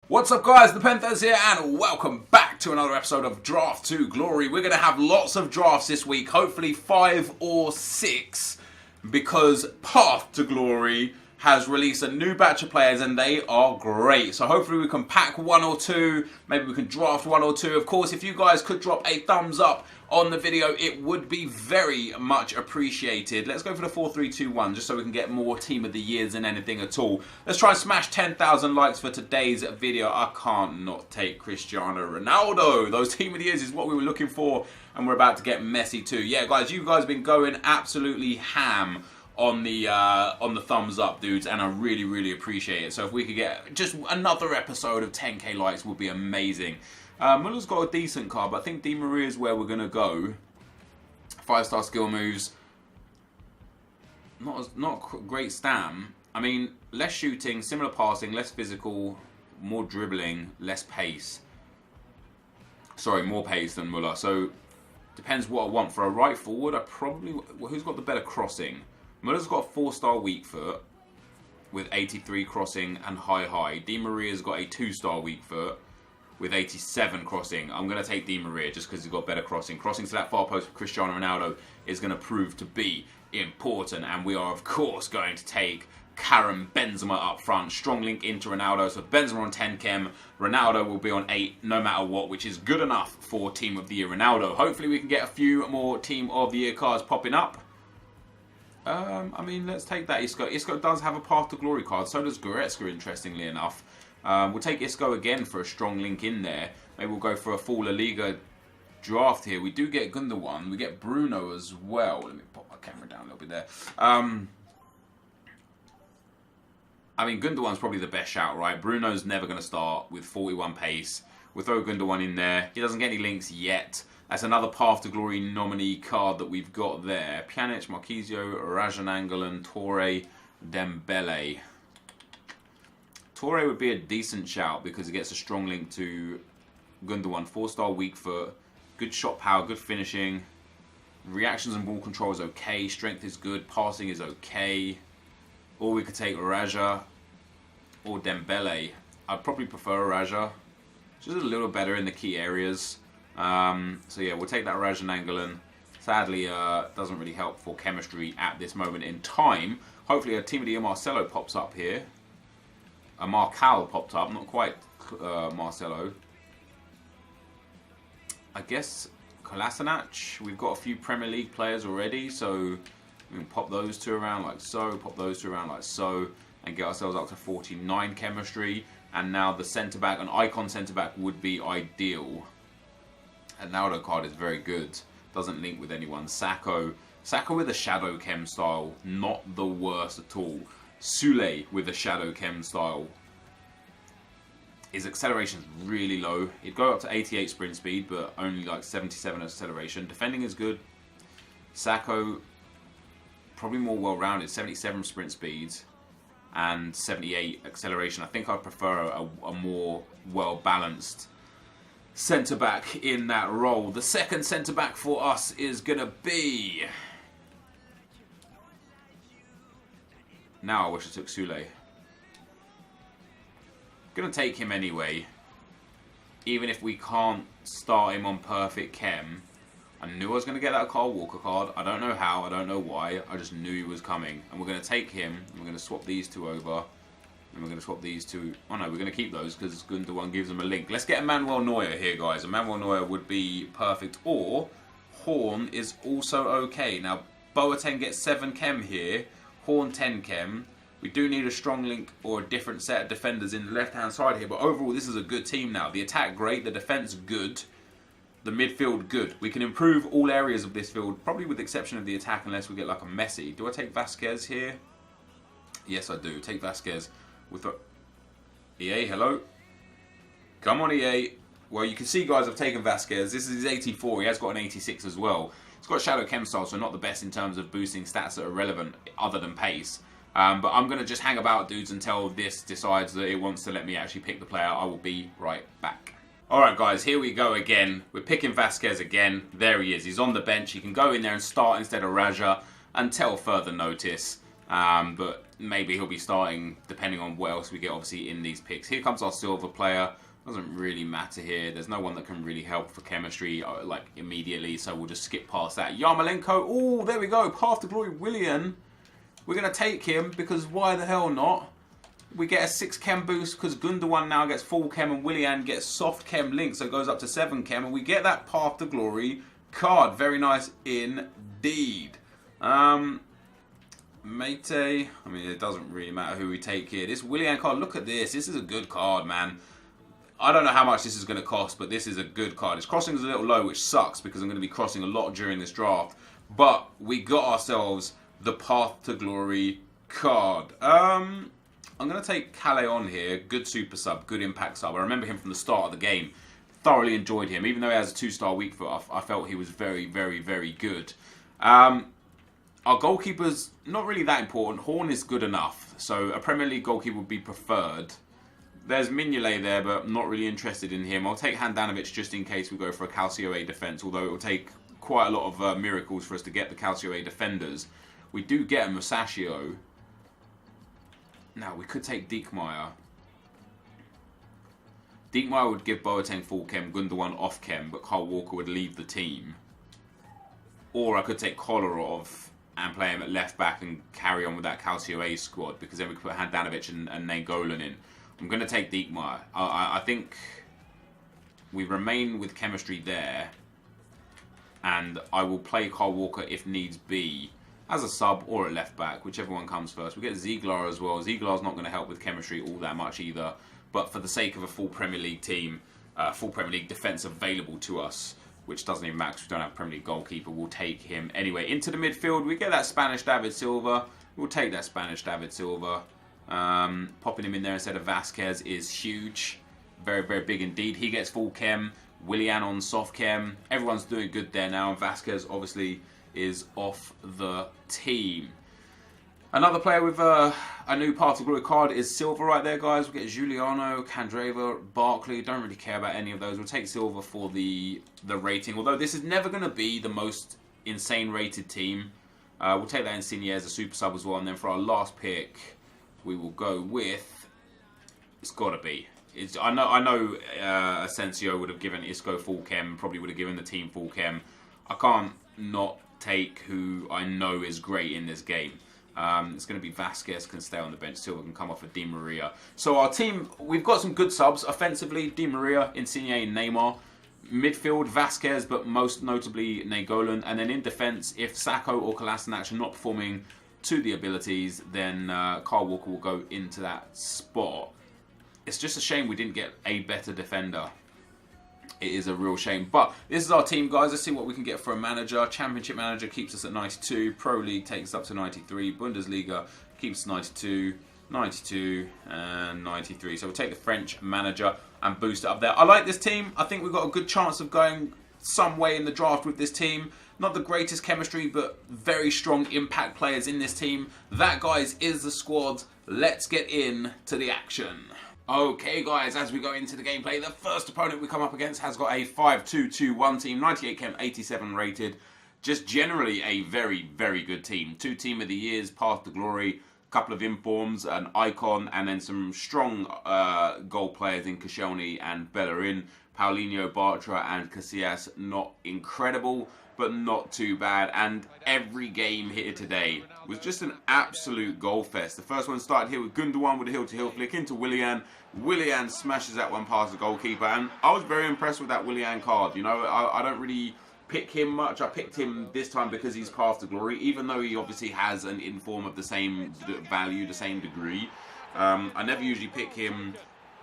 What's up guys, NepentheZ here and welcome back to another episode of Draft to Glory. We're going to have lots of drafts this week, hopefully 5 or 6, because Path to Glory has released a new batch of players and they are great. So hopefully we can pack 1 or 2, maybe we can draft 1 or 2. Of course, if you guys could drop a thumbs up on the video, it would be very much appreciated. Let's go for the 4-3-2-1 just so we can get more team of the years than anything at all. Let's try and smash 10,000 likes for today's video. I can't not take Cristiano Ronaldo. Those team of the years is what we were looking for, and we're about to get messy too. Yeah guys, you guys have been going absolutely ham on the thumbs up, dudes, and I really appreciate it. So if we could get just another episode of 10k likes would be amazing. Muller's got a decent card, but I think Di Maria is where we're going to go. 5-star skill moves. Not great stam. I mean, less shooting, similar passing, less physical, more dribbling, less pace. Sorry, more pace than Muller. So, depends what I want. For a right forward, I probably... Well, who's got the better crossing? Muller's got a 4-star weak foot with 83 crossing and high. Di Maria's got a 2-star weak foot with 87 crossing. I'm going to take Di Maria just because he's got better crossing. Crossing to that far post for Cristiano Ronaldo is going to prove to be important. And we are, of course, going to take Karim Benzema up front. Strong link into Ronaldo. So Benzema on 10 chem. Ronaldo will be on 8 no matter what, which is good enough for Team of the Year Ronaldo. Hopefully we can get a few more Team of the Year cards popping up. I mean, let's take that Isco. Isco does have a Path to Glory card. So does Goretzka, interestingly enough. We'll take Isco again for a strong link in there. Maybe we'll go for a full La Liga draft here. We do get Gundogan. We get Bruno as well. Let me pop my camera down a little bit there. I mean, Gundogan's probably the best shout, right? Bruno's never going to start with 41 pace. We'll throw Gundogan in there. He doesn't get any links yet. That's another Path to Glory nominee card that we've got there. Pjanic, Marquisio, Rajan Angolan, Torre, Dembele. Torre would be a decent shout because he gets a strong link to Gundogan. 4-star weak foot, good shot power, good finishing. Reactions and ball control is okay. Strength is good. Passing is okay. Or we could take Raja or Dembele. I'd probably prefer Raja. Just a little better in the key areas. So yeah, we'll take that Rajan Angolan. Sadly, doesn't really help for chemistry at this moment in time. Hopefully a Team of the Year Marcelo pops up here. A Marcal popped up, not quite Marcelo. I guess Kolasinac. We've got a few Premier League players already, so we can pop those 2 around like so, pop those 2 around like so, and get ourselves up to 49 chemistry. And now the centre-back, an icon centre-back would be ideal. And Ronaldo card is very good. Doesn't link with anyone. Sacco with a shadow chem style, not the worst at all. Sule with a shadow chem style. His acceleration is really low. It'd go up to 88 sprint speed, but only like 77 acceleration. Defending is good. Sacco, probably more well-rounded. 77 sprint speeds and 78 acceleration. I think I'd prefer a more well-balanced centre-back in that role. The second centre-back for us is going to be... Now I wish I took Sule. Gonna take him anyway. Even if we can't start him on perfect chem. I knew I was gonna get that Kyle Walker card. I don't know how, I don't know why. I just knew he was coming. And we're gonna take him, and we're gonna swap these 2 over. And we're gonna swap these 2. Oh no, we're gonna keep those because Gundogan gives them a link. Let's get a Manuel Neuer here, guys. A Manuel Neuer would be perfect. Or Horn is also okay. Now Boateng gets 7 chem here. Horn 10 chem. We do need a strong link or a different set of defenders in the left-hand side here. But overall, this is a good team now. The attack, great. The defense, good. The midfield, good. We can improve all areas of this field, probably with the exception of the attack, unless we get like a Messi. Do I take Vasquez here? Yes, I do. Take Vasquez. With EA, hello? Come on, EA. Well, you can see, guys, I've taken Vasquez. This is his 84. He has got an 86 as well. It's got Shadow Chem style, so not the best in terms of boosting stats that are relevant other than pace. But I'm going to just hang about, dudes, until this decides that it wants to let me actually pick the player. I will be right back. Alright, guys, here we go again. We're picking Vasquez again. There he is. He's on the bench. He can go in there and start instead of Raja until further notice. But maybe he'll be starting depending on what else we get, obviously, in these picks. Here comes our silver player. Doesn't really matter here. There's no one that can really help for chemistry, like, immediately, so we'll just skip past that. Yarmolenko. Oh, there we go. Path to Glory, Willian. We're going to take him, because why the hell not? We get a 6 chem boost, because Gundogan now gets full chem, and Willian gets soft chem link, so it goes up to 7 chem, and we get that Path to Glory card. Very nice indeed. Mate, I mean, it doesn't really matter who we take here. This Willian card, look at this. This is a good card, man. I don't know how much this is going to cost, but this is a good card. Its crossing is a little low, which sucks because I'm going to be crossing a lot during this draft. But we got ourselves the Path to Glory card. I'm going to take Calais on here. Good super sub, good impact sub. I remember him from the start of the game. Thoroughly enjoyed him. Even though he has a 2-star weak foot, I felt he was very, very, very good. Our goalkeeper's not really that important. Horn is good enough. So a Premier League goalkeeper would be preferred. There's Mignolet there, but I'm not really interested in him. I'll take Handanovic just in case we go for a Calcio A defence, although it will take quite a lot of miracles for us to get the Calcio A defenders. We do get a Musacchio. Now, we could take Diekmeyer. Diekmeyer would give Boateng full chem, Gundogan off chem, but Kyle Walker would leave the team. Or I could take Kolarov and play him at left back and carry on with that Calcio A squad, because then we could put Handanovic and Nainggolan in. I'm going to take Diekmeyer. I think we remain with chemistry there. And I will play Kyle Walker if needs be as a sub or a left back, whichever one comes first. We get Ziegler as well. Ziegler's not going to help with chemistry all that much either. But for the sake of a full Premier League team, full Premier League defence available to us, which doesn't even matter because we don't have a Premier League goalkeeper, we'll take him anyway. Into the midfield, we get that Spanish David Silva. We'll take that Spanish David Silva. Popping him in there instead of Vasquez is huge. Very, very big indeed. He gets full chem. Willian on soft chem. Everyone's doing good there now. And Vasquez obviously is off the team. Another player with a new Path to Glory card is Silva right there, guys. We get Giuliano, Candreva, Barkley. Don't really care about any of those. We'll take Silva for the rating. Although this is never going to be the most insane rated team. We'll take that Insigne as a super sub as well. And then for our last pick, we will go with, it's got to be. I know Asensio would have given Isco full chem, probably would have given the team full chem. I can't not take who I know is great in this game. It's going to be Vasquez can stay on the bench. Silva can come off of Di Maria. So our team, we've got some good subs. Offensively, Di Maria, Insigne and Neymar. Midfield, Vasquez, but most notably Nainggolan. And then in defence, if Sacco or Kolasinac are not performing to the abilities, then Kyle Walker will go into that spot. It's just a shame we didn't get a better defender. It is a real shame. But this is our team, guys. Let's see what we can get for a manager. Championship manager keeps us at 92. Pro League takes us up to 93. Bundesliga keeps 92, 92, and 93. So we'll take the French manager and boost it up there. I like this team. I think we've got a good chance of going some way in the draft with this team. Not the greatest chemistry, but very strong impact players in this team. That, guys, is the squad. Let's get into the action. Okay, guys, as we go into the gameplay, the first opponent we come up against has got a 5-2-2-1 team, 98 chem, 87 rated. Just generally a very, very good team. 2 team of the years, Path to Glory, a couple of informs, an icon, and then some strong goal players in Koscielny and Bellerin. Paulinho, Bartra, and Casillas, not incredible, but not too bad. And every game here today was just an absolute goal fest. The first one started here with Gundogan with a heel-to-heel flick into Willian. Willian smashes that one past the goalkeeper, and I was very impressed with that Willian card. You know, I don't really pick him much. I picked him this time because he's Path to Glory, even though he obviously has an inform of the same value, the same degree. I never usually pick him.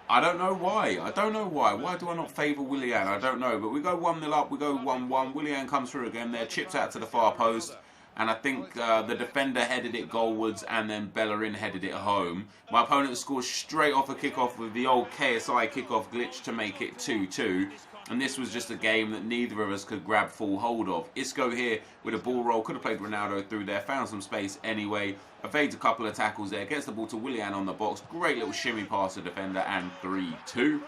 I don't know why. I don't know why. Why do I not favour Willian? I don't know. But we go 1-0 up. We go 1-1. Willian comes through again there. Chips out to the far post. And I think the defender headed it goalwards and then Bellerin headed it home. My opponent scores straight off a kickoff with the old KSI kickoff glitch to make it 2-2. And this was just a game that neither of us could grab full hold of. Isco here with a ball roll. Could have played Ronaldo through there. Found some space anyway. Evades a couple of tackles there. Gets the ball to Willian on the box. Great little shimmy past the defender. And 3-2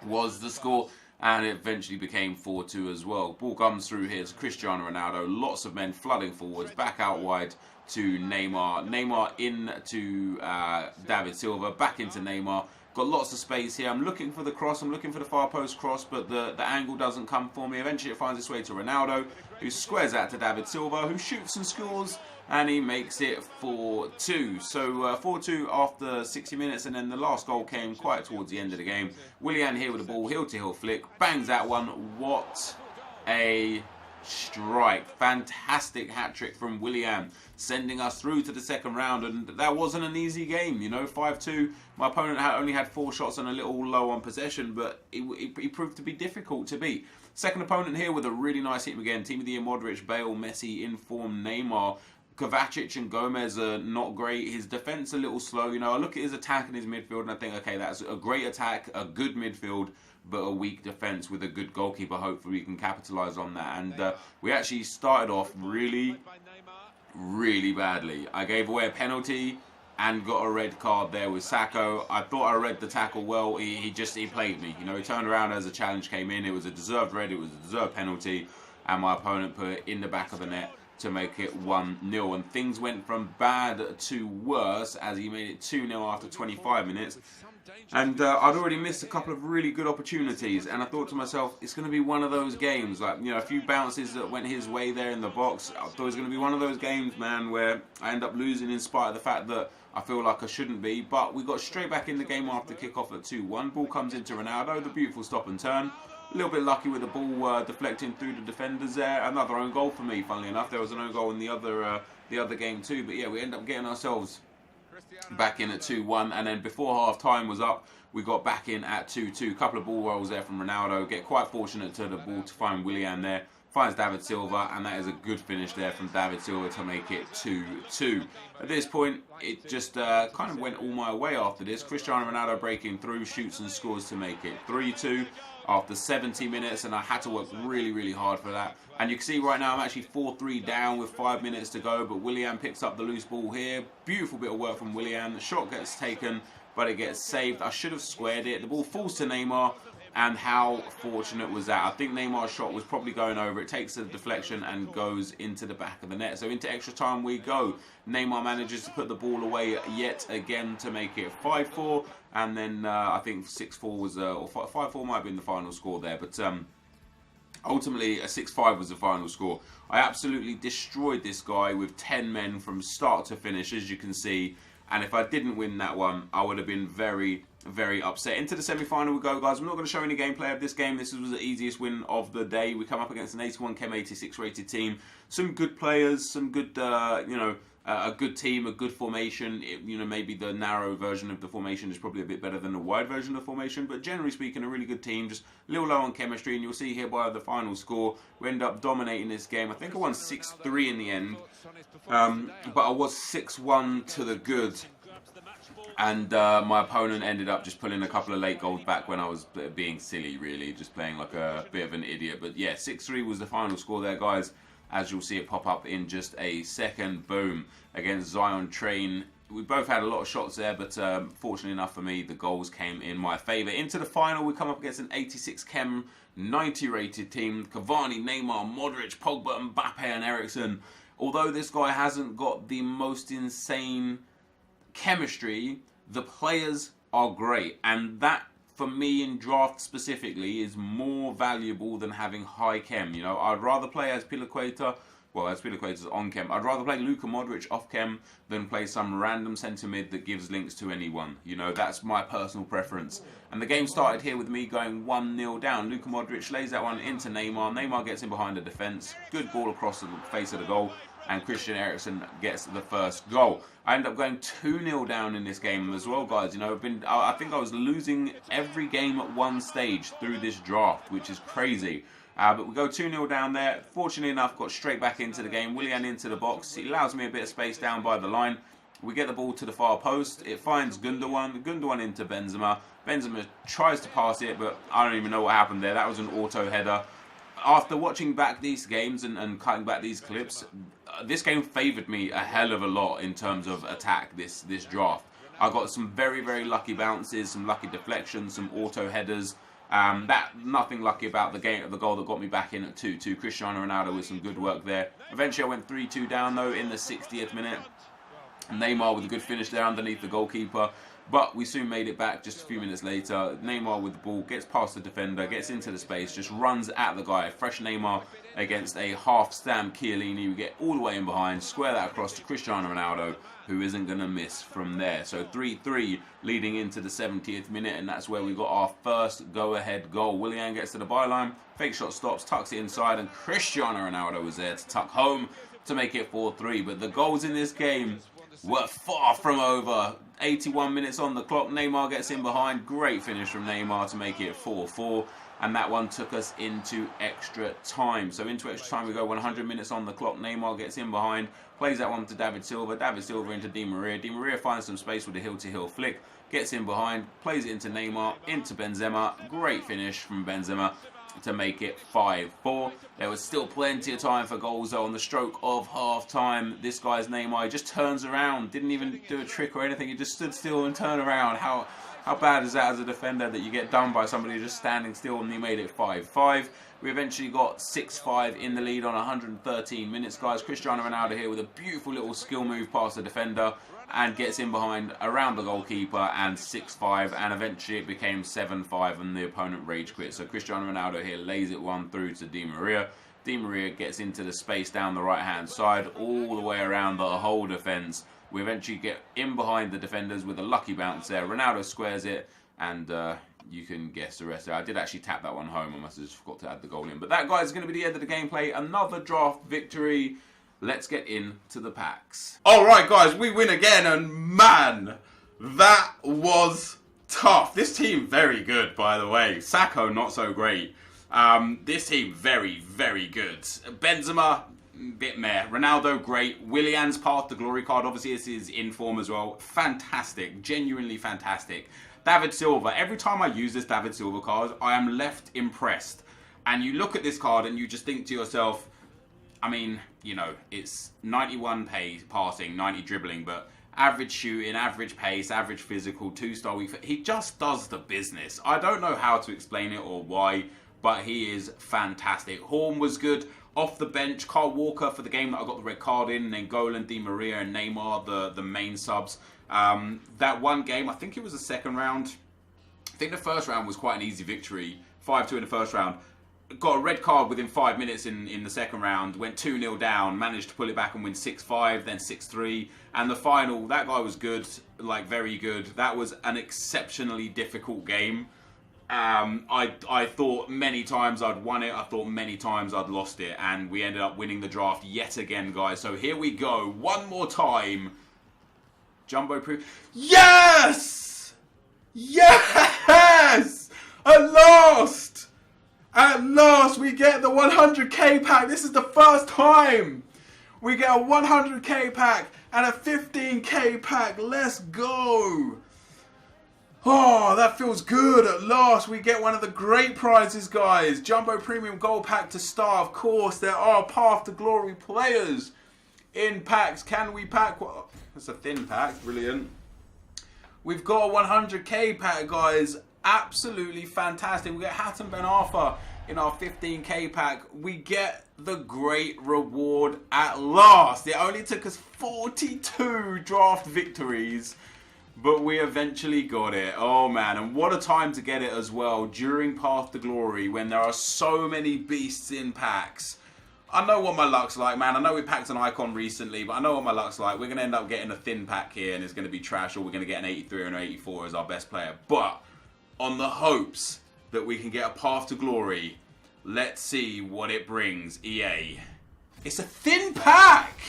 was the score. and it eventually became 4-2 as well. Ball comes through here to Cristiano Ronaldo. Lots of men flooding forwards, back out wide to Neymar. Neymar in to David Silva, back into Neymar. Got lots of space here. I'm looking for the cross. I'm looking for the far post cross, but the angle doesn't come for me. Eventually it finds its way to Ronaldo, who squares out to David Silva, who shoots and scores, and he makes it 4-2. So 4-2 after 60 minutes, and then the last goal came quite towards the end of the game. Willian here with the ball, heel-to-heel flick, bangs that one. What a strike. Fantastic hat-trick from Willian, sending us through to the second round, and that wasn't an easy game, you know. 5-2. My opponent only had 4 shots and a little low on possession, but it proved to be difficult to beat. Second opponent here with a really nice hit again. Team of the year: Modric, Bale, Messi, in form, Neymar. Kovacic and Gomez are not great. His defense a little slow. You know, I look at his attack and his midfield and I think, okay, that's a great attack, a good midfield, but a weak defense with a good goalkeeper. Hopefully we can capitalize on that. And we actually started off really badly. I gave away a penalty and got a red card there with Sacco. I thought I read the tackle well. He played me. You know, he turned around as the challenge came in. It was a deserved red. It was a deserved penalty, and my opponent put it in the back of the net to make it 1-0, and things went from bad to worse as he made it 2-0 after 25 minutes. And I'd already missed a couple of really good opportunities, and I thought to myself, it's going to be one of those games, like, you know, a few bounces that went his way there in the box. I thought it was going to be one of those games, man, where I end up losing in spite of the fact that I feel like I shouldn't be. But we got straight back in the game after kickoff at 2-1. Ball comes into Ronaldo, the beautiful stop and turn. A little bit lucky with the ball deflecting through the defenders there. Another own goal for me, funnily enough. There was an own goal in the other game too. But yeah, we end up getting ourselves back in at 2-1. And then before half time was up, we got back in at 2-2. A couple of ball rolls there from Ronaldo. Get quite fortunate to the ball to find Willian there. Finds David Silva, and that is a good finish there from David Silva to make it 2-2. At this point, it just kind of went all my way after this. Cristiano Ronaldo breaking through, shoots and scores to make it 3-2 after 70 minutes, and I had to work really hard for that. And you can see right now I'm actually 4-3 down with 5 minutes to go, but Willian picks up the loose ball here. Beautiful bit of work from Willian. The shot gets taken, but it gets saved. I should have squared it. The ball falls to Neymar. And how fortunate was that? I think Neymar's shot was probably going over. It takes a deflection and goes into the back of the net. So into extra time we go. Neymar manages to put the ball away yet again to make it 5-4. And then I think 6-4 was, or 5-4 might have been the final score there. But ultimately, a 6-5 was the final score. I absolutely destroyed this guy with 10 men from start to finish, as you can see. And if I didn't win that one, I would have been very upset. Into the semi-final we go, guys. I'm not going to show any gameplay of this game. This was the easiest win of the day. We come up against an 81 Chem 86 rated team. Some good players, some good, a good team, a good formation. Maybe the narrow version of the formation is probably a bit better than the wide version of the formation. But generally speaking, a really good team. Just a little low on chemistry. And you'll see here by the final score, we end up dominating this game. I think I won 6-3 in the end. But I was 6-1 to the good. And my opponent ended up just pulling a couple of late goals back when I was being silly, really. Just playing like a bit of an idiot. But yeah, 6-3 was the final score there, guys. As you'll see it pop up in just a second. Boom. Against Zion Train. We both had a lot of shots there, but fortunately enough for me, the goals came in my favour. Into the final, we come up against an 86 Chem 90 rated team. Cavani, Neymar, Modric, Pogba, Mbappe and Eriksen. Although this guy hasn't got the most insane chemistry, the players are great, and that for me in draft specifically is more valuable than having high chem. You know, I'd rather play as Piliqueta, well, as Piliqueta's on chem. I'd rather play Luka Modric off chem than play some random centre mid that gives links to anyone. You know, that's my personal preference. And the game started here with me going 1-0 down. Luka Modric lays that one into Neymar. Neymar gets in behind the defence. Good ball across the face of the goal. And Christian Eriksen gets the first goal. I end up going 2-0 down in this game as well, guys. You know, I think I was losing every game at one stage through this draft, which is crazy. But we go 2-0 down there. Fortunately enough, got straight back into the game. Willian into the box. He allows me a bit of space down by the line. We get the ball to the far post. It finds Gundogan. Gundogan into Benzema. Benzema tries to pass it, but I don't even know what happened there. That was an auto header. After watching back these games and cutting back these clips, this game favoured me a hell of a lot in terms of attack this draft. I got some very lucky bounces, some lucky deflections, some auto headers. Nothing lucky about the goal that got me back in at 2-2. Cristiano Ronaldo with some good work there. Eventually I went 3-2 down though in the 60th minute. Neymar with a good finish there underneath the goalkeeper. But we soon made it back just a few minutes later. Neymar with the ball, gets past the defender, gets into the space, just runs at the guy. Fresh Neymar against a half-stamped Chiellini. We get all the way in behind, square that across to Cristiano Ronaldo, who isn't going to miss from there. So 3-3 leading into the 70th minute, and that's where we got our first go-ahead goal. Willian gets to the byline, fake shot stops, tucks it inside, and Cristiano Ronaldo was there to tuck home to make it 4-3. But the goals in this game were far from over. 81 minutes on the clock, Neymar gets in behind. Great finish from Neymar to make it 4-4. And that one took us into extra time. So into extra time we go, 100 minutes on the clock. Neymar gets in behind, plays that one to David Silva. David Silva into Di Maria. Di Maria finds some space with a heel-to-heel flick. Gets in behind, plays it into Neymar, into Benzema. Great finish from Benzema to make it 5-4. There was still plenty of time for goals though on the stroke of half-time. This guy's Neymar, he just turns around, didn't even do a trick or anything. He just stood still and turned around. How bad is that as a defender that you get done by somebody just standing still, and he made it 5-5. We eventually got 6-5 in the lead on 113 minutes, guys. Cristiano Ronaldo here with a beautiful little skill move past the defender and gets in behind around the goalkeeper, and 6-5, and eventually it became 7-5 and the opponent rage quit. So Cristiano Ronaldo here lays it one through to Di Maria. Di Maria gets into the space down the right hand side all the way around the whole defence. We eventually get in behind the defenders with a lucky bounce there. Ronaldo squares it, and you can guess the rest. I did actually tap that one home. I must have just forgot to add the goal in. But that, guys, is going to be the end of the gameplay. Another draft victory. Let's get into the packs. All right, guys, we win again, and man, that was tough. This team very good, by the way. Sacco not so great. This team very, very good. Benzema, bit meh. Ronaldo, great. Willian's path to glory card. Obviously, this is in form as well. Fantastic. Genuinely fantastic. David Silva. Every time I use this David Silva card, I am left impressed. And you look at this card and you just think to yourself, I mean, you know, it's 91 passing, 90 dribbling, but average shooting, average pace, average physical, 2-star weak. He just does the business. I don't know how to explain it or why, but he is fantastic. Horn was good. Off the bench, Kyle Walker for the game that I got the red card in, and then Golan, Di Maria, and Neymar, the main subs. That one game, I think it was the second round. I think the first round was quite an easy victory. 5-2 in the first round. Got a red card within 5 minutes in the second round. Went 2-0 down. Managed to pull it back and win 6-5, then 6-3. And the final, that guy was good, like very good. That was an exceptionally difficult game. I thought many times I'd won it. I thought many times I'd lost it. And we ended up winning the draft yet again, guys. So here we go. One more time. Jumbo Proof. Yes! Yes! At last! At last we get the 100k pack. This is the first time we get a 100k pack and a 15k pack. Let's go. Oh, that feels good. At last we get one of the great prizes, guys. Jumbo Premium Gold Pack to star. Of course, there are Path to Glory players in packs. Can we pack? That's a thin pack. Brilliant. We've got a 100k pack, guys. Absolutely fantastic. We get Hatton Ben Arfa in our 15k pack. We get the great reward at last. It only took us 42 draft victories, but we eventually got it. Oh man, and what a time to get it as well during Path to Glory when there are so many beasts in packs. I know what my luck's like, man. I know we packed an icon recently, but I know what my luck's like. We're going to end up getting a thin pack here and it's going to be trash, or we're going to get an 83 or an 84 as our best player. But on the hopes that we can get a Path to Glory, let's see what it brings, EA. It's a thin pack!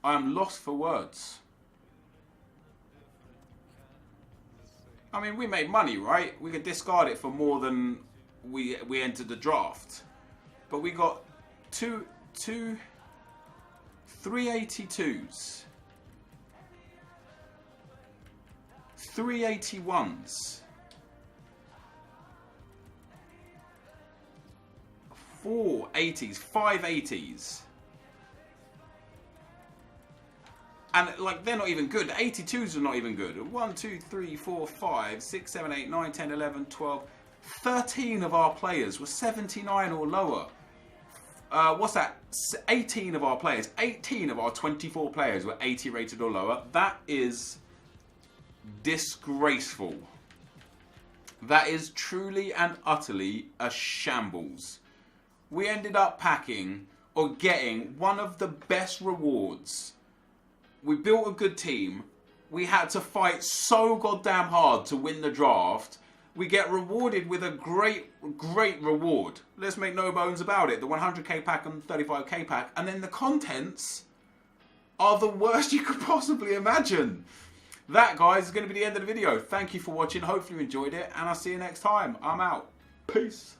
I am lost for words. I mean, we made money, right? We could discard it for more than we entered the draft. But we got three 82s. 381s. 4 80s, 5 80s. And like, they're not even good. 82s are not even good. 1, 2, 3, 4, 5, 6, 7, 8, 9, 10, 11, 12. 13 of our players were 79 or lower. What's that? 18 of our players, 18 of our 24 players were 80 rated or lower. That is disgraceful. That is truly and utterly a shambles. We ended up packing or getting one of the best rewards. We built a good team. We had to fight so goddamn hard to win the draft. We get rewarded with a great reward. Let's make no bones about it. The 100k pack and 35k pack. And then the contents are the worst you could possibly imagine. That, guys, is going to be the end of the video. Thank you for watching. Hopefully you enjoyed it. And I'll see you next time. I'm out. Peace.